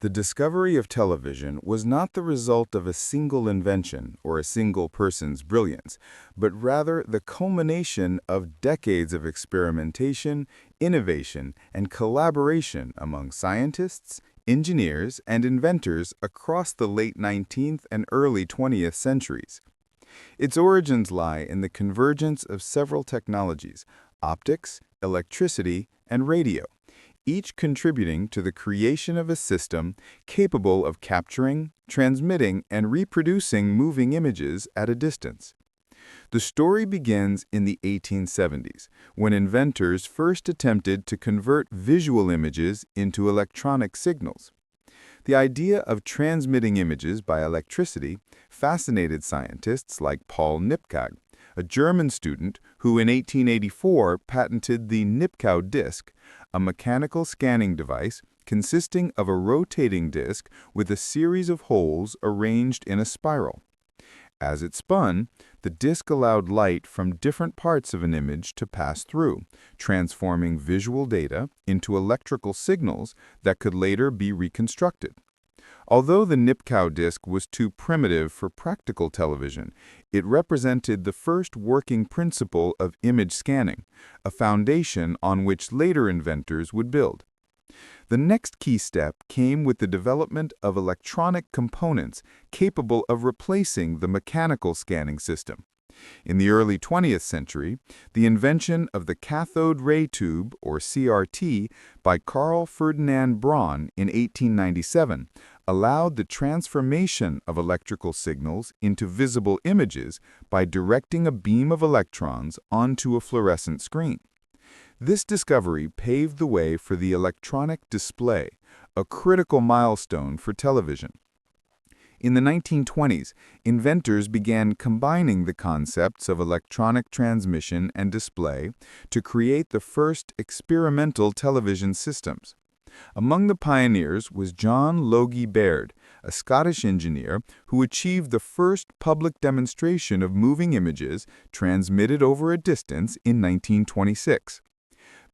The discovery of television was not the result of a single invention or a single person's brilliance, but rather the culmination of decades of experimentation, innovation, and collaboration among scientists, engineers, and inventors across the late 19th and early 20th centuries. Its origins lie in the convergence of several technologies: optics, electricity, and radio, each contributing to the creation of a system capable of capturing, transmitting, and reproducing moving images at a distance. The story begins in the 1870s, when inventors first attempted to convert visual images into electronic signals. The idea of transmitting images by electricity fascinated scientists like Paul Nipkow, a German student who in 1884 patented the Nipkow disk, a mechanical scanning device consisting of a rotating disk with a series of holes arranged in a spiral. As it spun, the disk allowed light from different parts of an image to pass through, transforming visual data into electrical signals that could later be reconstructed. Although the Nipkow disk was too primitive for practical television, it represented the first working principle of image scanning, a foundation on which later inventors would build. The next key step came with the development of electronic components capable of replacing the mechanical scanning system. In the early 20th century, the invention of the cathode ray tube, or CRT, by Carl Ferdinand Braun in 1897 allowed the transformation of electrical signals into visible images by directing a beam of electrons onto a fluorescent screen. This discovery paved the way for the electronic display, a critical milestone for television. In the 1920s, inventors began combining the concepts of electronic transmission and display to create the first experimental television systems. Among the pioneers was John Logie Baird, a Scottish engineer who achieved the first public demonstration of moving images transmitted over a distance in 1926.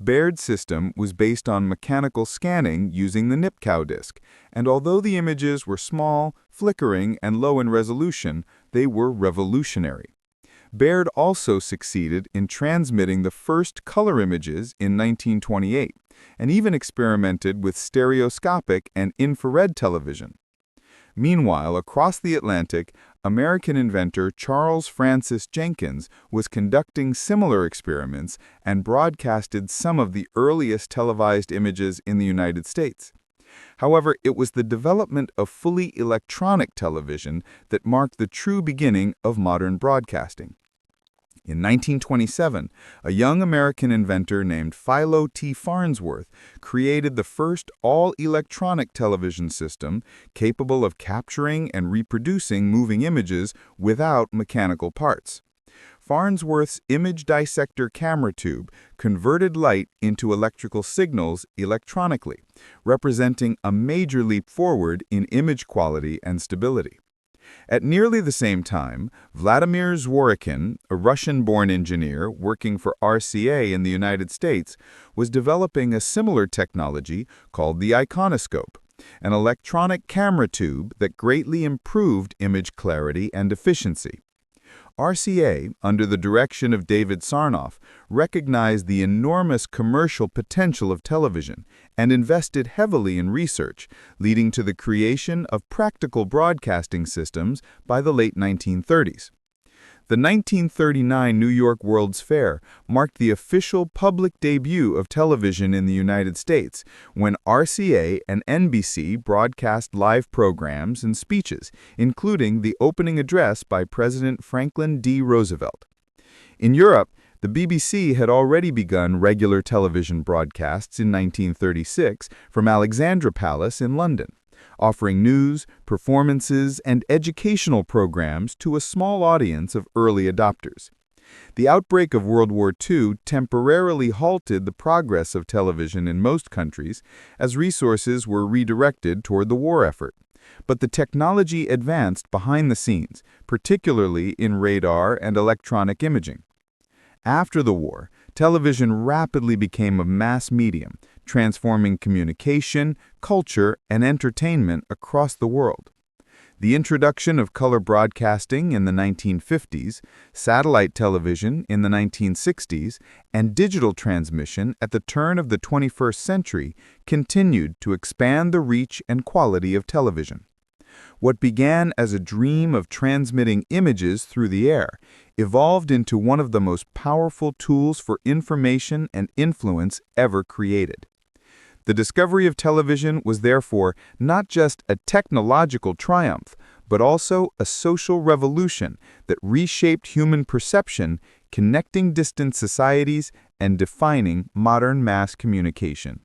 Baird's system was based on mechanical scanning using the Nipkow disk, and although the images were small, flickering, and low in resolution, they were revolutionary. Baird also succeeded in transmitting the first color images in 1928, and even experimented with stereoscopic and infrared television. Meanwhile, across the Atlantic, American inventor Charles Francis Jenkins was conducting similar experiments and broadcasted some of the earliest televised images in the United States. However, it was the development of fully electronic television that marked the true beginning of modern broadcasting. In 1927, a young American inventor named Philo Farnsworth created the first all-electronic television system capable of capturing and reproducing moving images without mechanical parts. Farnsworth's image dissector camera tube converted light into electrical signals electronically, representing a major leap forward in image quality and stability. At nearly the same time, Vladimir Zworykin, a Russian-born engineer working for RCA in the United States, was developing a similar technology called the iconoscope, an electronic camera tube that greatly improved image clarity and efficiency. RCA, under the direction of David Sarnoff, recognized the enormous commercial potential of television and invested heavily in research, leading to the creation of practical broadcasting systems by the late 1930s. The 1939 New York World's Fair marked the official public debut of television in the United States, when RCA and NBC broadcast live programs and speeches, including the opening address by President Franklin D. Roosevelt. In Europe, the BBC had already begun regular television broadcasts in 1936 from Alexandra Palace in London, offering news, performances, and educational programs to a small audience of early adopters. The outbreak of World War II temporarily halted the progress of television in most countries as resources were redirected toward the war effort. But the technology advanced behind the scenes, particularly in radar and electronic imaging. After the war, television rapidly became a mass medium, transforming communication, culture, and entertainment across the world. The introduction of color broadcasting in the 1950s, satellite television in the 1960s, and digital transmission at the turn of the 21st century continued to expand the reach and quality of television. What began as a dream of transmitting images through the air evolved into one of the most powerful tools for information and influence ever created. The discovery of television was therefore not just a technological triumph, but also a social revolution that reshaped human perception, connecting distant societies and defining modern mass communication.